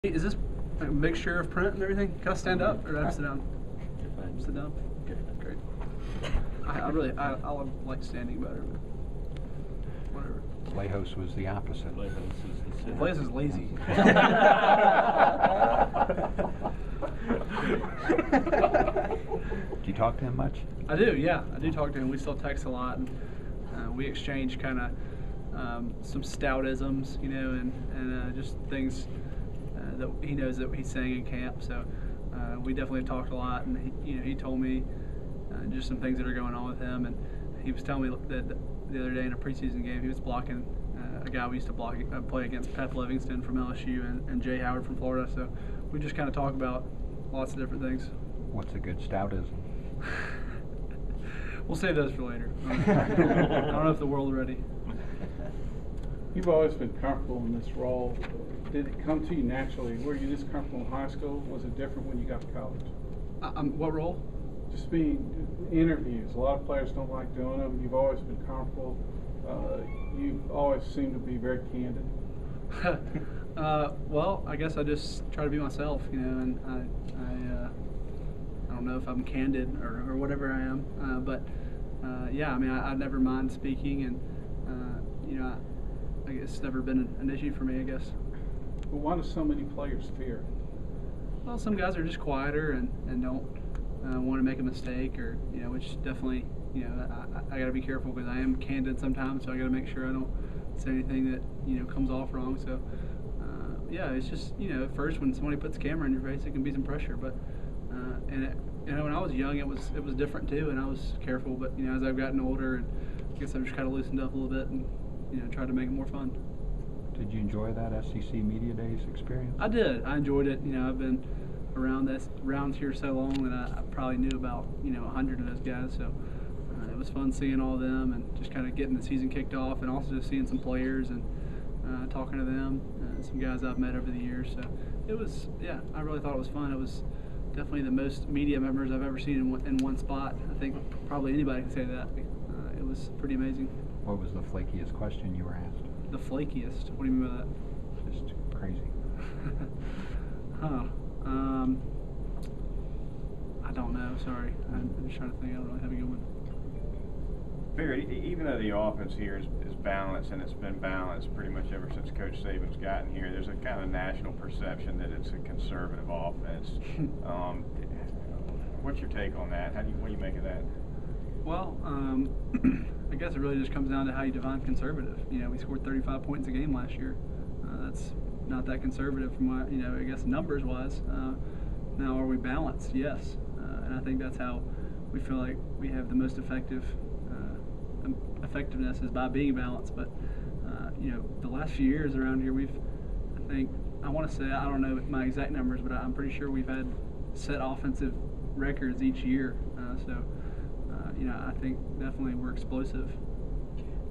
Is this a mixture of print and everything? Can I stand up or do I have to sit down? Sit down? Okay, great. I like standing better, but whatever. Playhouse was the opposite. Playhouse is lazy. Do you talk to him much? I do, yeah. I do talk to him. We still text a lot, and we exchange kind of some stoutisms, you know, and just things that he knows that he's saying in camp. So we definitely have talked a lot, and he told me just some things that are going on with him, and he was telling me that the other day in a preseason game he was blocking a guy we used to play against, Pep Livingston from LSU and Jay Howard from Florida. So we just kind of talk about lots of different things. What's a good stoutism? We'll save those for later. I don't know if the world's ready. You've always been comfortable in this role. Did it come to you naturally? Were you this comfortable in high school? Was it different when you got to college? What role? Just being interviews. A lot of players don't like doing them. You've always been comfortable. You've always seemed to be very candid. Well, I guess I just try to be myself, you know, and I don't know if I'm candid or whatever I am, but yeah, I mean, I never mind speaking, and you know, I guess it's never been an issue for me, I guess. But why do so many players fear? Well, some guys are just quieter and don't want to make a mistake, or you know, which definitely, you know, I got to be careful because I am candid sometimes, so I got to make sure I don't say anything that, you know, comes off wrong. So yeah, it's just, you know, at first when somebody puts a camera in your face, it can be some pressure, but you know, when I was young, it was different too, and I was careful. But you know, as I've gotten older, and I guess I've just kind of loosened up a little bit, and you know, tried to make it more fun. Did you enjoy that SEC Media Days experience? I did. I enjoyed it. You know, I've been around here so long that I probably knew about, you know, 100 of those guys. So it was fun seeing all of them and just kind of getting the season kicked off, and also just seeing some players and talking to them, some guys I've met over the years. So it was, yeah, I really thought it was fun. It was definitely the most media members I've ever seen in one spot. I think probably anybody can say that. It was pretty amazing. What was the flakiest question you were asked? The flakiest? What do you mean by that? Just crazy. Huh. I don't know. Sorry. I'm just trying to think. I don't really have a good one. Figured, even though the offense here is balanced, and it's been balanced pretty much ever since Coach Saban's gotten here, there's a kind of national perception that it's a conservative offense. What's your take on that? What do you make of that? Well, I guess it really just comes down to how you define conservative. You know, we scored 35 points a game last year. That's not that conservative from my, you know, I guess numbers-wise. Now, are we balanced? Yes. And I think that's how we feel like we have the most effectiveness is by being balanced. But you know, the last few years around here, I want to say, I don't know my exact numbers, but I'm pretty sure we've had set offensive records each year. So you know, I think definitely we're explosive.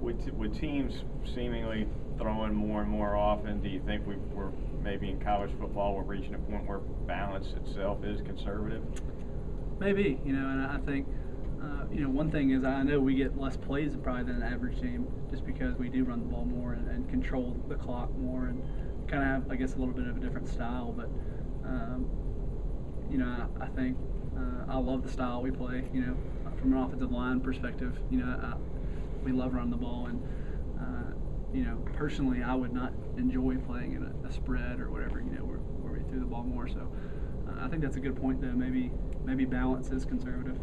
With teams seemingly throwing more and more often, do you think we're maybe in college football we're reaching a point where balance itself is conservative? Maybe, you know, and I think you know, one thing is I know we get less plays probably than an average team just because we do run the ball more and control the clock more and kind of have, I guess, a little bit of a different style. But you know, I think I love the style we play. You know, from an offensive line perspective, you know, we love running the ball, and you know, personally, I would not enjoy playing in a spread or whatever, you know, where we threw the ball more. So I think that's a good point, though. Maybe balance is conservative.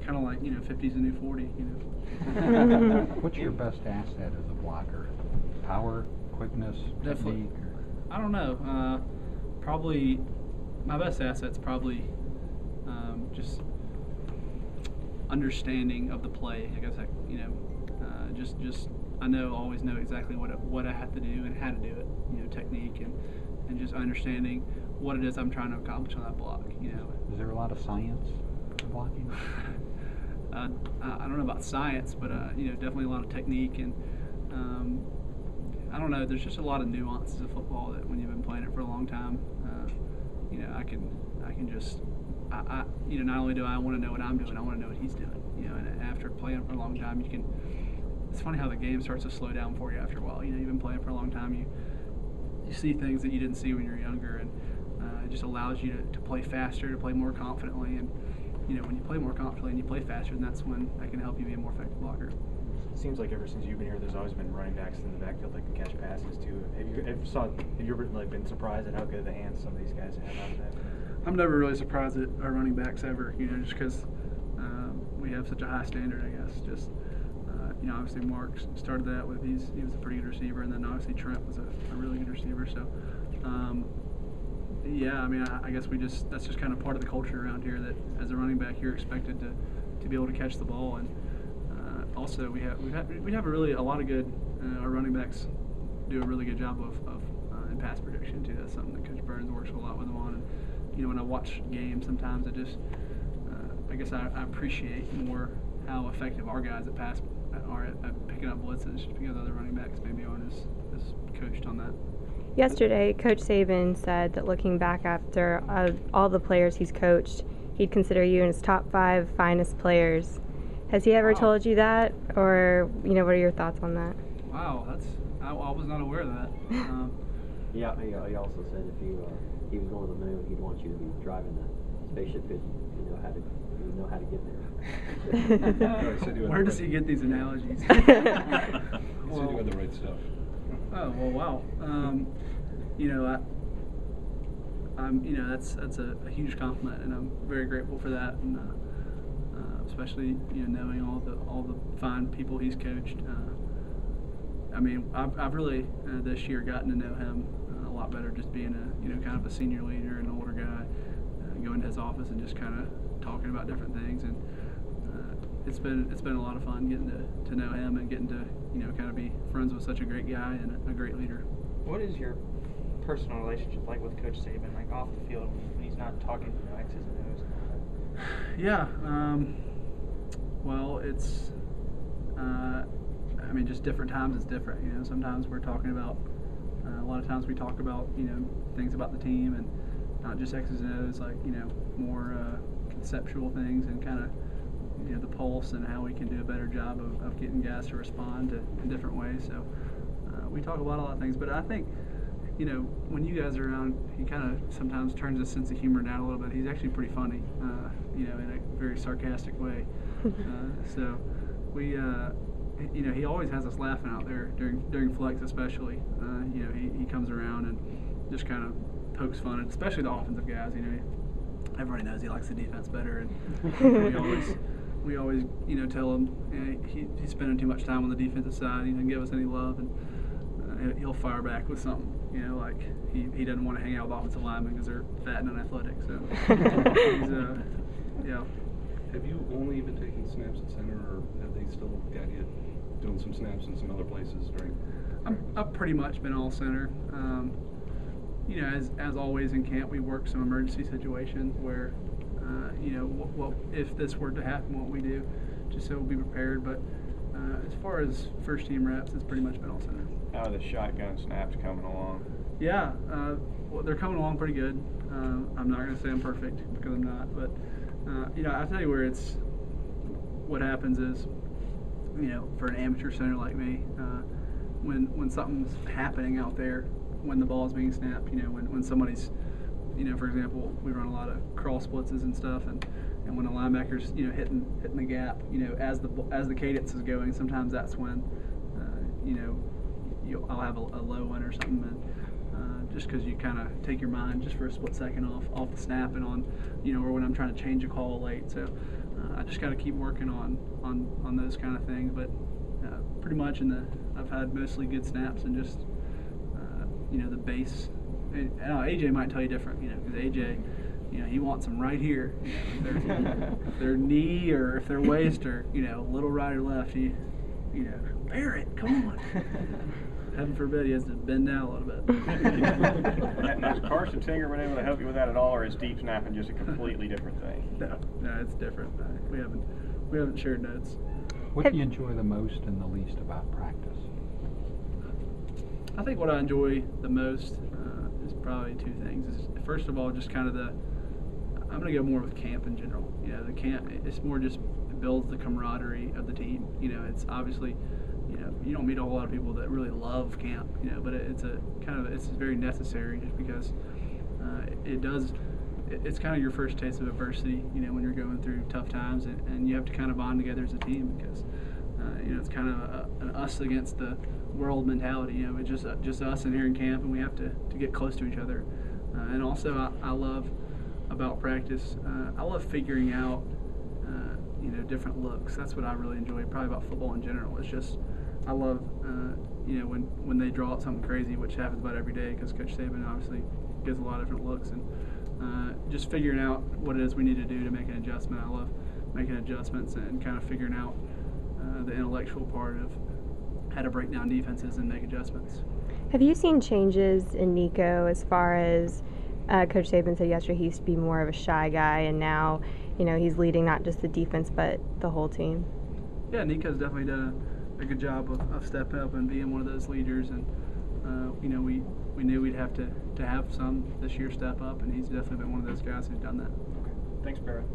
Kind of like, you know, 50's the new 40, you know. What's your best asset as a blocker? Power, quickness, technique? I don't know. Probably my best asset's probably just understanding of the play. I guess you know, just I always know exactly what I have to do and how to do it. You know, technique and just understanding what it is I'm trying to accomplish on that block. You know. Is there a lot of science to blocking? I don't know about science, but you know, definitely a lot of technique, and I don't know. There's just a lot of nuances of football that when you've been playing it for a long time, you know, I can just, you know, not only do I want to know what I'm doing, I want to know what he's doing. You know, and after playing it for a long time, you can. It's funny how the game starts to slow down for you after a while. You know, you've been playing for a long time. you see things that you didn't see when you were younger, and it just allows you to play faster, to play more confidently, and when you play more confidently and you play faster, then that's when that can help you be a more effective blocker. It seems like ever since you've been here, there's always been running backs in the backfield that can catch passes too. Have you ever been surprised at how good of the hands some of these guys have out of that? I'm never really surprised at our running backs ever, just because we have such a high standard, I guess. Just obviously Mark started that with he was a pretty good receiver, and then obviously Trent was a really good receiver. So yeah, I mean, I guess that's just kind of part of the culture around here, that as a running back you're expected to be able to catch the ball, and also we have a lot of good our running backs do a really good job of in pass protection too. That's something that Coach Burns works a lot with them on. And when I watch games, sometimes I guess I appreciate more how effective our guys are at picking up blitzes, just because other running backs maybe aren't as coached on that. Yesterday, Coach Saban said that looking back after all the players he's coached, he'd consider you in his top 5 finest players. Has he ever told you that, or what are your thoughts on that? Wow, I was not aware of that. Yeah, he also said if he was going to the moon, he'd want you to be driving the spaceship because you know how to get there. Where does he get these analogies? He said you had the right stuff. Oh well, wow. That's a huge compliment, and I'm very grateful for that, and especially knowing all the fine people he's coached. I mean, I've really this year gotten to know him a lot better, just being kind of a senior leader and an older guy, going to his office and just kind of talking about different things, and it's been a lot of fun getting to know him and getting to kind of be friends with such a great guy and a great leader. What is your personal relationship like with Coach Saban, like off the field when he's not talking X's and O's? Yeah, well, it's I mean, just different times it's different. Sometimes we're talking about a lot of times we talk about things about the team, and not just X's and O's, like more conceptual things, and kind of the pulse and how we can do a better job of getting guys to respond in different ways. So we talk about a lot of things, but I think when you guys are around, he kind of sometimes turns his sense of humor down a little bit. He's actually pretty funny, in a very sarcastic way. So we he always has us laughing out there during flex, especially. He comes around and just kind of pokes fun, and especially the offensive guys. Everybody knows he likes the defense better, and we always tell him he's spending too much time on the defensive side. He doesn't give us any love, and he'll fire back with something. Like he doesn't want to hang out with offensive linemen because they're fat and unathletic. So he's yeah. Have you only been taking snaps at center, or have they still got you doing some snaps in some other places during? I've pretty much been all center. As always in camp, we work some emergency situations where, what if this were to happen, what we do, just so we'll be prepared. But as far as first team reps, it's pretty much been all center. How are the shotgun snaps coming along? Yeah, well, they're coming along pretty good. I'm not going to say I'm perfect, because I'm not, but I'll tell you where what happens is, for an amateur center like me, when something's happening out there, when the ball is being snapped, when somebody's, for example, we run a lot of cross blitzes and stuff, and when a linebacker's, hitting the gap, as the cadence is going, sometimes that's when, I'll have a low one or something, and just because you kind of take your mind just for a split second off the snap and on, or when I'm trying to change a call late. So I just got to keep working on those kind of things. But pretty much I've had mostly good snaps, and just the base. And AJ might tell you different, because AJ, he wants them right here. If their knee or if their waist or a little right or left, Barrett, come on. Heaven forbid he has to bend down a little bit. Has Carson Singer been able to help you with that at all, or is deep snapping just a completely different thing? No, it's different. We haven't shared notes. What do you enjoy the most and the least about practice? I think what I enjoy the most is probably 2 things. First of all, just kind of I'm going to go more with camp in general. The camp, it's more just it builds the camaraderie of the team. It's obviously, you don't meet a whole lot of people that really love camp, but it's very necessary just because it's kind of your first taste of adversity, when you're going through tough times, and you have to kind of bond together as a team because, it's kind of an us against the world mentality. It's just us in here in camp, and we have to get close to each other. And also, I love about practice. I love figuring out, different looks. That's what I really enjoy. Probably about football in general. It's just I love, when they draw up something crazy, which happens about every day because Coach Saban obviously gives a lot of different looks, and just figuring out what it is we need to do to make an adjustment. I love making adjustments and kind of figuring out the intellectual part of how to break down defenses and make adjustments. Have you seen changes in Nico as far as Coach Saban said yesterday he used to be more of a shy guy, and now he's leading not just the defense but the whole team? Yeah, Nico's definitely done a good job of stepping up and being one of those leaders, and we knew we'd have to have some this year step up, and he's definitely been one of those guys who's done that. Okay. Thanks, Barrett.